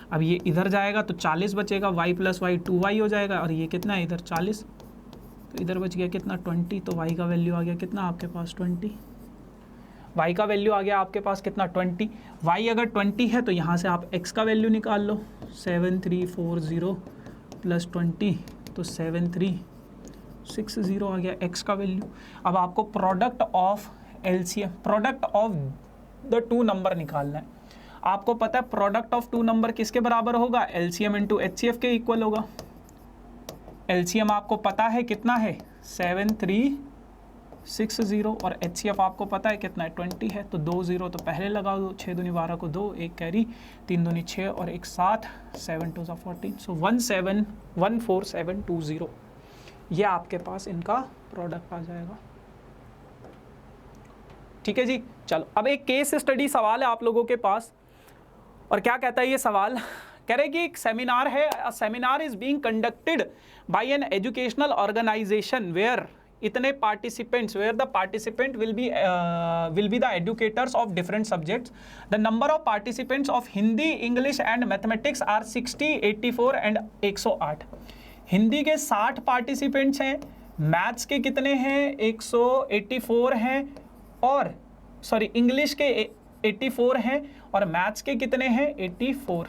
अब ये इधर जाएगा तो 40 बचेगा, y प्लस वाई 2y हो जाएगा और ये कितना है इधर 40, तो इधर बच गया कितना 20। तो y का वैल्यू आ गया कितना आपके पास 20। y का वैल्यू आ गया आपके पास कितना 20। y अगर 20 है तो यहाँ से आप x का वैल्यू निकाल लो 7340 प्लस 20 तो 7360 आ गया x का वैल्यू। अब आपको product of the two number निकालना है। आपको पता है प्रोडक्ट ऑफ टू नंबर किसके बराबर होगा, LCM इंटू HCF के इक्वल होगा। LCM आपको पता है कितना है 7360 और HCF आपको पता है कितना है 20 है। तो 2 0 तो पहले लगा दो, 6 दूनी 12 को 2, 1 कैरी, 3 दूनी 6 और 1 7, 7 2 14। सो 14720 ये आपके पास इनका प्रोडक्ट आ जाएगा। ठीक है जी, चलो अब एक केस स्टडी सवाल है आप लोगों के पास। और क्या कहता है ये सवाल, कह रहे कि एक सेमिनार है, a seminar is being conducted by an educational organisation where इतने participants, where the participant will be the educators of different subjects. The number of participants of Hindi, English and mathematics are 60, 84 and 108। Hindi के 60 participants हैं, maths के कितने हैं 184 हैं, और sorry English के 84 हैं और मैथ्स के कितने हैं 84,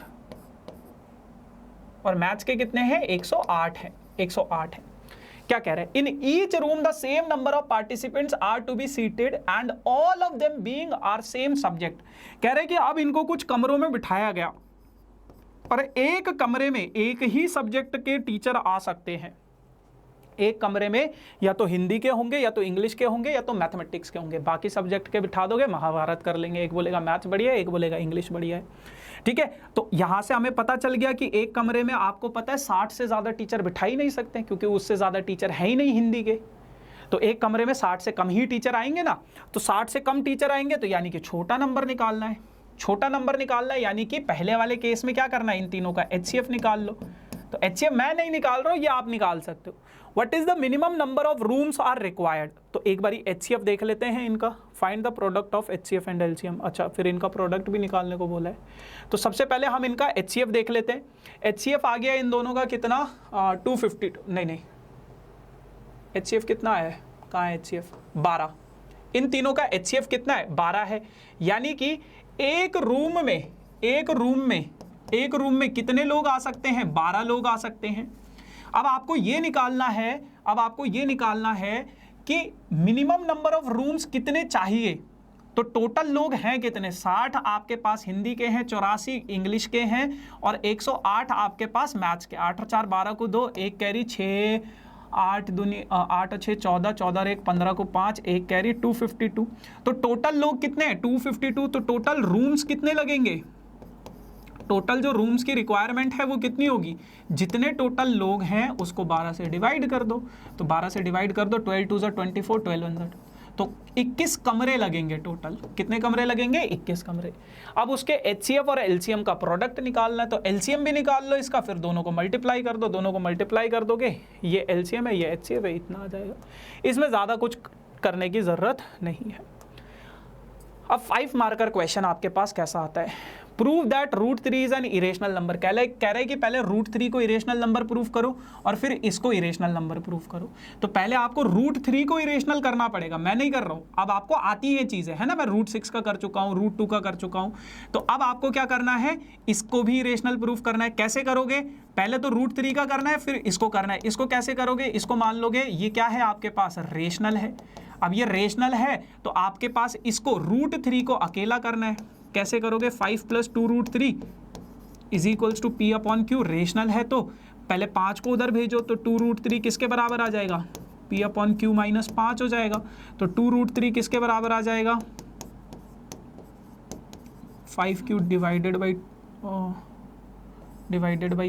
और मैथ्स के कितने हैं 108 है, 108 है। क्या कह रहे हैं, in each room the same number of participants are to be seated and all of them being are same subject. कह रहे हैं कि अब इनको कुछ कमरों में बिठाया गया और एक कमरे में एक ही सब्जेक्ट के टीचर आ सकते हैं। एक कमरे में या तो हिंदी के होंगे, या तो इंग्लिश के होंगे, या तो मैथमेटिक्स के होंगे। बाकी सब्जेक्ट के बिठा दोगे, महाभारत कर लेंगे। एक बोलेगा मैथ्स बढ़िया है, एक बोलेगा इंग्लिश बढ़िया है। ठीक है, तो यहाँ से हमें पता चल गया कि एक कमरे में आपको पता है 60 से ज़्यादा टीचर बिठा ही नहीं सकते, क्योंकि उससे ज़्यादा टीचर है ही नहीं हिंदी के। तो एक कमरे में 60 से कम ही टीचर आएंगे ना, तो 60 से कम टीचर आएंगे तो यानी कि छोटा नंबर निकालना है, छोटा नंबर निकालना है, यानी कि पहले वाले केस में क्या करना है, इन तीनों का HCF निकाल लो। तो HCF मैं नहीं निकाल रहा हूँ, ये आप निकाल सकते हो। What is the minimum number of rooms are required, तो एक बारी HCF देख लेते हैं इनका, find the product of HCF and LCM। अच्छा, फिर इनका प्रोडक्ट भी निकालने को बोला है, तो सबसे पहले हम इनका HCF देख लेते हैं। HCF आ गया इन दोनों का कितना, 252, नहीं HCF कितना है, कहाँ है HCF, 12। इन तीनों का HCF कितना है, 12 है, यानी कि एक रूम में कितने लोग आ सकते हैं, 12 लोग आ सकते हैं। अब आपको ये निकालना है कि मिनिमम नंबर ऑफ रूम्स कितने चाहिए, तो टोटल लोग हैं कितने, 60 आपके पास हिंदी के हैं, 84 इंग्लिश के हैं और 108 आपके पास मैथ्स के। 8 और 4 12 को 2, 1 कैरी 6, 8 दूनी 8 और 6 14, 14 और 1 15 को 5, 1 कैरी 252। तो टोटल लोग कितने हैं, 252। तो टोटल रूम्स कितने लगेंगे, टोटल जो रूम्स की रिक्वायरमेंट है वो कितनी होगी, जितने टोटल लोग हैं उसको 12 से डिवाइड कर दो। तो 12 से डिवाइड कर दो, 12 2 24, 12 1 तो 21 कमरे लगेंगे टोटल। कितने कमरे लगेंगे, 21 कमरे। अब उसके HCF और LCM का प्रोडक्ट निकालना है, तो LCM भी निकाल लो इसका, फिर दोनों को मल्टीप्लाई कर दो, दोनों को मल्टीप्लाई कर दोगे, ये LCM है ये HCF है, इतना आ जाएगा। इसमें ज़्यादा कुछ करने की ज़रूरत नहीं है। अब 5 मार्कर क्वेश्चन आपके पास कैसा आता है, prove that √3 is an irrational number. कह रहे हैं कि पहले √3 को इरेशनल नंबर प्रूव करो और फिर इसको इरेशनल नंबर प्रूव करो। तो पहले आपको √3 को इरेशनल करना पड़ेगा, मैं नहीं कर रहा हूँ, अब आपको आती है चीज़ें, है ना, मैं √6 का कर चुका हूँ, √2 का कर चुका हूँ। तो अब आपको क्या करना है, इसको भी इरेशनल प्रूफ करना है। कैसे करोगे, पहले तो √3 का करना है, फिर इसको करना है। इसको कैसे करोगे, इसको मान लोगे ये क्या है आपके पास, रेशनल है। अब ये रेशनल है तो आपके पास इसको √3 को अकेला करना है। कैसे करोगे, 5 + 2√3 is equals to P/Q। Rational है तो पहले 5 को उधर भेजो, तो 2√3 किसके बराबर आ जाएगा, P/Q - 5 हो जाएगा। तो 2√3 किसके बराबर आ जाएगा, 5Q डिवाइडेड बाई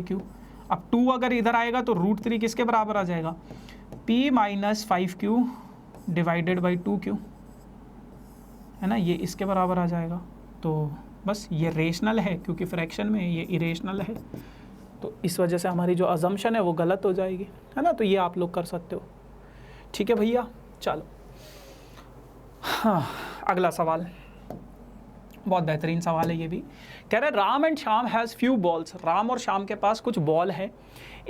Q। अब 2 अगर इधर आएगा तो √3 किसके बराबर आ जाएगा, P - 5Q divided by 2Q, है ना, ये इसके बराबर आ जाएगा। तो बस ये रेशनल है क्योंकि फ्रैक्शन में ये इरेशनल है, तो इस वजह से हमारी जो अजम्पशन है वो गलत हो जाएगी, है ना। तो ये आप लोग कर सकते हो, ठीक है भैया। चलो हाँ, अगला सवाल बहुत बेहतरीन सवाल है ये भी। कह रहे Ram and Shyam has few balls, Ram और श्याम के पास कुछ बॉल है।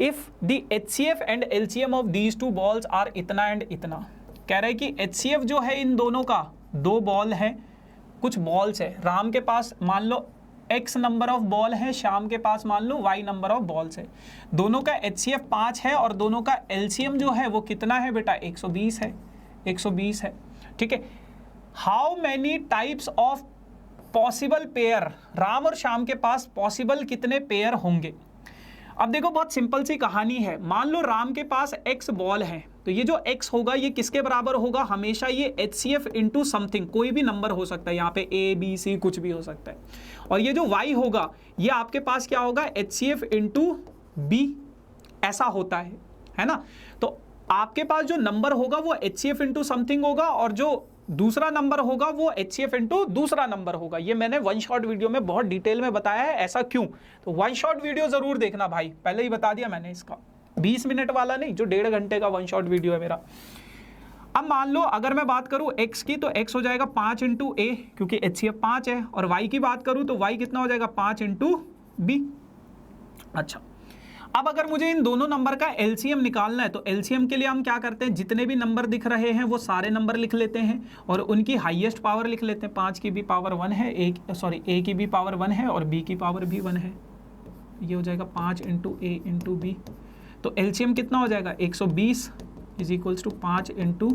If the HCF and LCM of these 2 balls are इतना एंड इतना। कह रहे हैं कि HCF जो है इन दोनों का 2 बॉल है, कुछ बॉल्स है। राम के पास मान लो X नंबर ऑफ बॉल है, श्याम के पास मान लो Y नंबर ऑफ बॉल्स है। दोनों का HCF 5 है और दोनों का LCM जो है वो कितना है बेटा, 120 है, 120 है, ठीक है। How many types of possible pair, Ram और श्याम के पास पॉसिबल कितने पेयर होंगे। अब देखो बहुत सिंपल सी कहानी है। मान लो राम के पास X बॉल है, तो ये जो X होगा ये किसके बराबर होगा, हमेशा ये HCF इंटू समथिंग, कोई भी नंबर हो सकता है, यहाँ पे A B C कुछ भी हो सकता है। और ये जो Y होगा ये आपके पास क्या होगा, HCF इंटू B, ऐसा होता है ना। तो आपके पास जो नंबर होगा वो HCF इंटू समथिंग होगा और जो दूसरा नंबर होगा वो HCF इंटू दूसरा नंबर होगा। ये मैंने 1 शॉट वीडियो में बहुत डिटेल में बताया है, ऐसा क्यों, तो 1 शॉट वीडियो जरूर देखना भाई, पहले ही बता दिया मैंने इसका, 20 मिनट वाला नहीं, जो 1.5 घंटे का 1 शॉट वीडियो है मेरा। अब मान लो अगर मैं बात करूं X की, तो X हो जाएगा 5 इंटू A क्योंकि HCF 5 है, और Y की बात करूं तो Y कितना हो जाएगा, 5 इंटू B। अच्छा, अब अगर मुझे इन दोनों नंबर का LCM निकालना है तो LCM के लिए हम क्या करते हैं, जितने भी नंबर दिख रहे हैं वो सारे नंबर लिख लेते हैं और उनकी हाईएस्ट पावर लिख लेते हैं। 5 की भी पावर 1 है, A की भी पावर 1 है और B की पावर भी 1 है। ये हो जाएगा 5 इंटू A इंटू B। तो LCM कितना हो जाएगा, 120 is equals to 5 into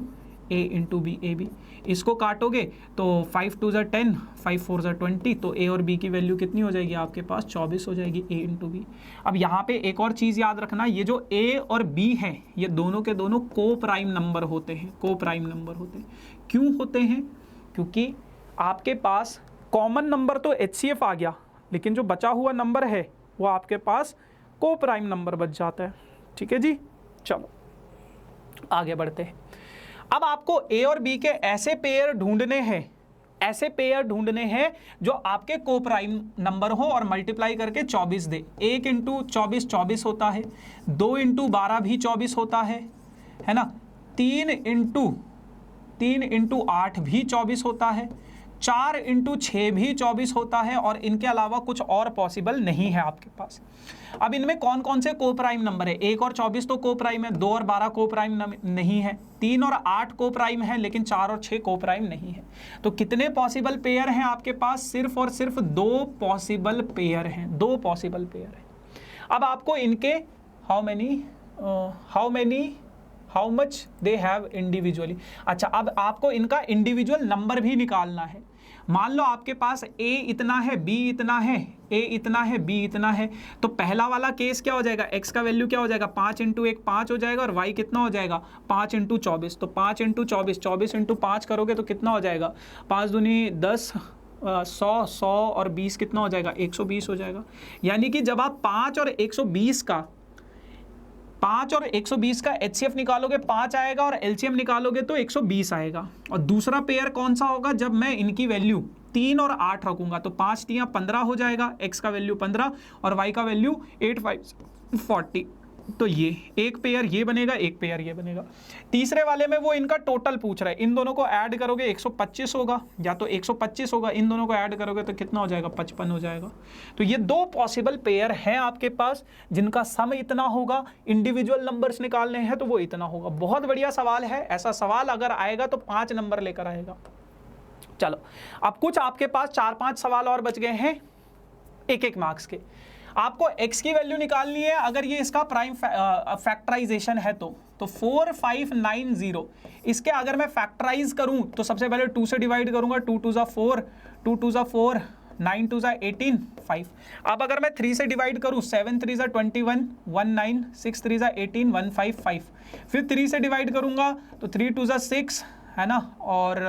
A into B, AB। इसको काटोगे तो 5 2 10, 5 4 20, तो A और B की वैल्यू कितनी हो जाएगी आपके पास, 24 हो जाएगी, A इंटू B। अब यहाँ पे एक और चीज़ याद रखना, ये जो A और B है ये दोनों के दोनों को प्राइम नंबर होते हैं, को प्राइम नंबर होते हैं। क्यों होते हैं, क्योंकि आपके पास कॉमन नंबर तो HCF आ गया, लेकिन जो बचा हुआ नंबर है वो आपके पास को प्राइम नंबर बच जाता है, ठीक है जी। चलो आगे बढ़ते हैं। अब आपको ए और बी के ऐसे पेयर ढूंढने हैं जो आपके को प्राइम नंबर हो और मल्टीप्लाई करके 24 दे। 1 इंटू 24 24 होता है, 2 इंटू 12 भी 24 होता है ना, 3 इंटू 8 भी 24 होता है, 4 इंटू 6 भी 24 होता है, और इनके अलावा कुछ और पॉसिबल नहीं है आपके पास। अब इनमें कौन कौन से को प्राइम नंबर है? 1 और 24 तो को प्राइम है, 2 और 12 को प्राइम नहीं है, 3 और 8 को प्राइम है, लेकिन 4 और 6 को प्राइम नहीं है। तो कितने पॉसिबल पेयर हैं आपके पास? सिर्फ और सिर्फ 2 पॉसिबल पेयर हैं, 2 पॉसिबल पेयर हैं। अब आपको इनके how much they have individually. अच्छा, अब आपको इनका इंडिविजुअल नंबर भी निकालना है। मान लो आपके पास a इतना है, b इतना है, a इतना है, b इतना है, तो पहला वाला केस क्या हो जाएगा? x का वैल्यू क्या हो जाएगा? 5 इंटू 1 5 हो जाएगा, और y कितना हो जाएगा? 5 इंटू 24। तो 5 इंटू 24, 24 इंटू 5 करोगे तो कितना हो जाएगा? 5 दूनी 10, 100 और 20 कितना हो जाएगा? 120 हो जाएगा। यानी कि जब आप 5 और 120 का HCF निकालोगे 5 आएगा, और LCM निकालोगे तो 120 आएगा। और दूसरा पेयर कौन सा होगा? जब मैं इनकी वैल्यू 3 और 8 रखूंगा तो 5 3 15 हो जाएगा, x का वैल्यू 15 और y का वैल्यू 8 5 40। तो ये एक पेयर ये बनेगा, एक पेयर ये बनेगा। तीसरे वाले में वो इनका टोटल पूछ रहा है, इन दोनों को ऐड करोगे 125 होगा, या तो 125 होगा, इन दोनों को ऐड करोगे तो कितना हो जाएगा? 55 हो जाएगा। तो ये 2 पॉसिबल पेयर हैं आपके पास जिनका सम इतना होगा, इंडिविजुअल नंबर्स निकालने हैं तो वो इतना होगा। बहुत बढ़िया सवाल है, ऐसा सवाल अगर आएगा तो 5 नंबर लेकर आएगा। चलो, अब कुछ आपके पास 4-5 सवाल और बच गए हैं 1-1 मार्क्स के। आपको x की वैल्यू निकालनी है, अगर ये इसका प्राइम फैक्टराइजेशन है तो 4590। इसके अगर मैं फैक्टराइज करूं तो सबसे पहले 2 से डिवाइड करूंगा, 2 2 ज़ा 4, 2 2 ज़ा 4, 9 2 ज़ा 18, 5। अब अगर मैं 3 से डिवाइड करूं, 7 3 ज़ा 21, 19, 6 3 ज़ा 18, 1 5 5। फिर 3 से डिवाइड करूंगा तो 3 2 ज़ा 6 है ना, और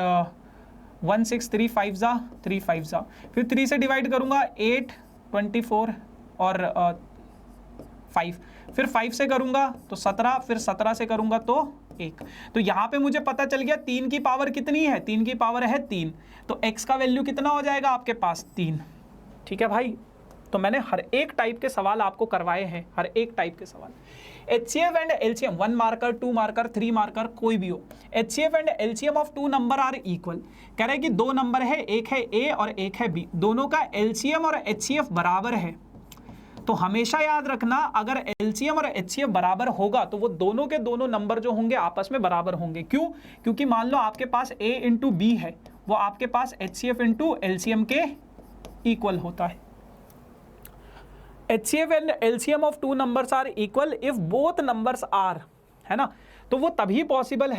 1 6 3 5 ज़ा 3 5 ज़ा। फिर 3 से डिवाइड करूंगा 8 24 और 5। फिर 5 से करूंगा तो 17, फिर 17 से करूंगा तो 1। तो यहां पे मुझे पता चल गया 3 की पावर कितनी है? 3 की पावर है 3। तो x का वैल्यू कितना हो जाएगा आपके पास? 3। ठीक है भाई, तो मैंने हर एक टाइप के सवाल आपको करवाए हैं, हर एक टाइप के सवाल। HCF and LCM 1 marker, 2 marker, 3 marker, कोई भी हो। HCF and LCM of 2 number are equal. कह रहे हैं कि 2 नंबर है, एक है A और एक है B, दोनों का LCM और HCF बराबर है। तो हमेशा याद रखना, अगर LCM और HCF बराबर होगा तो वो दोनों के दोनों नंबर जो होंगे आपस में बराबर होंगे। क्यों? क्योंकि मान लो आपके पास A इंटू B है, वो आपके पास HCF इंटू LCM के इक्वल होता है। HCF and LCM of 2 numbers are equal if both numbers are, है ना। तो वो तभी पॉसिबल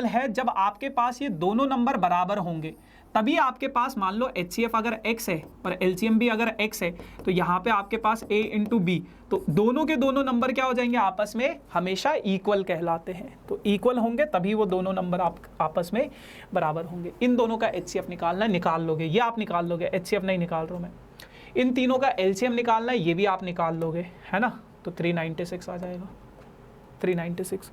है जब आपके पास ये दोनों नंबर बराबर होंगे, तभी आपके पास मान लो HCF अगर x है और LCM भी अगर x है, तो यहाँ पे आपके पास A इंटू B, तो दोनों के दोनों नंबर क्या हो जाएंगे? आपस में हमेशा इक्वल कहलाते हैं। तो इक्वल होंगे तभी वो दोनों नंबर आपस में बराबर होंगे। इन दोनों का HCF निकालना है, निकाल लोगे, ये आप निकाल लोगे, HCF नहीं निकाल रहा हूँ मैं। इन तीनों का LCM निकालना है, ये भी आप निकाल लोगे, है ना। तो 396 आ जाएगा, 396।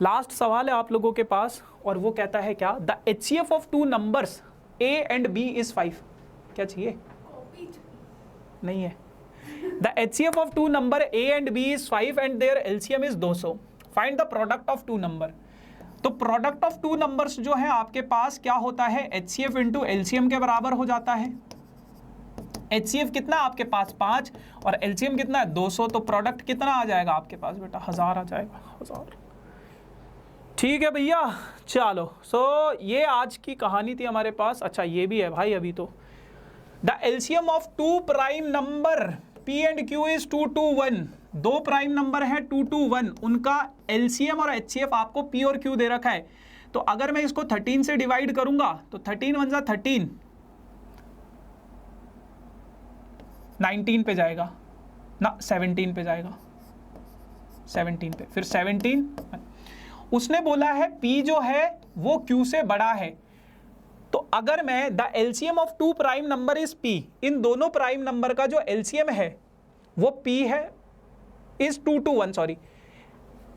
लास्ट सवाल है आप लोगों के पास, और वो कहता है क्या? The HCF of 2 numbers A and B is 5। क्या चाहिए? नहीं है। The HCF of 2 number A and B is 5 and their LCM is 200। Find the product of 2 number. तो प्रोडक्ट ऑफ 2 नंबर्स जो है आपके पास क्या होता है? HCF इंटू LCM के बराबर हो जाता है। HCF कितना आपके पास? 5 और LCM कितना है? 200। तो प्रोडक्ट कितना आ जाएगा आपके पास बेटा? 1000 आ जाएगा, 1000। ठीक है भैया, चलो। सो ये आज की कहानी थी हमारे पास। अच्छा, ये भी है भाई अभी तो। The LCM of 2 prime number P and Q is 2 to 1। 2 prime number है 2 to 1, उनका LCM और HCF आपको P और Q दे रखा है। तो अगर मैं इसको 13 से डिवाइड करूंगा तो 13 1 ज़ा 13, 19 पे जाएगा ना, 17 पे जाएगा, 17 पे, फिर 17। उसने बोला है P जो है वो Q से बड़ा है। तो अगर मैं the LCM of 2 prime number is P, इन दोनों प्राइम नंबर का जो LCM है वो P है, इज 2 to 1, सॉरी,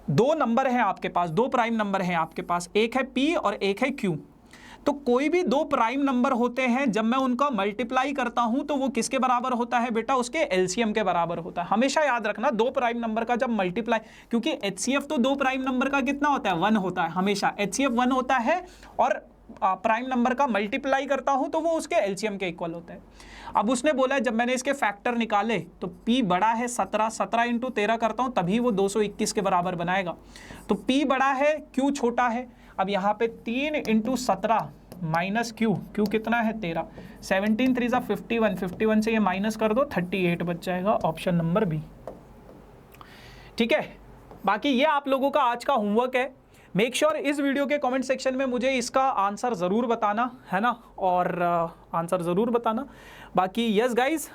दो नंबर हैं आपके पास, दो प्राइम नंबर हैं आपके पास, एक है P और एक है Q। तो कोई भी दो प्राइम नंबर होते हैं, जब मैं उनका मल्टीप्लाई करता हूं तो वो किसके बराबर होता है बेटा? उसके एलसीएम के बराबर होता है। हमेशा याद रखना, दो प्राइम नंबर का जब मल्टीप्लाई, क्योंकि एचसीएफ तो दो प्राइम नंबर का कितना होता है? 1 होता है, हमेशा एचसीएफ 1 होता है, और प्राइम नंबर का मल्टीप्लाई करता हूं तो वो उसके एलसीएम के इक्वल होता है। अब उसने बोला है जब मैंने इसके फैक्टर निकाले तो P बड़ा है 17, 17 इंटू 13 करता हूं तभी वो 221 के बराबर बनाएगा। तो P बड़ा है, Q छोटा है। अब यहाँ पे 3 इंटू 17 माइनस Q कितना है? 13। 17 3 सा 51, 51 से ये माइनस कर दो, 38 बच जाएगा, ऑप्शन नंबर बी। ठीक है, बाकी ये आप लोगों का आज का होमवर्क है। मेक श्योर इस वीडियो के कमेंट सेक्शन में मुझे इसका आंसर ज़रूर बताना, है ना, और आंसर ज़रूर बताना। बाकी yes guys,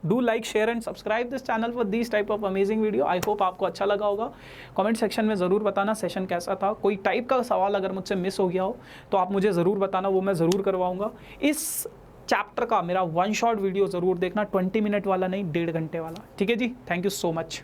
do like, share and subscribe this channel for this type of amazing video. I hope आपको अच्छा लगा होगा। कमेंट सेक्शन में ज़रूर बताना सेशन कैसा था। कोई टाइप का सवाल अगर मुझसे मिस हो गया हो तो आप मुझे ज़रूर बताना, वो मैं ज़रूर करवाऊँगा। इस चैप्टर का मेरा 1 शॉट वीडियो ज़रूर देखना, 20 मिनट वाला नहीं, 1.5 घंटे वाला। ठीक है जी, थैंक यू सो मच।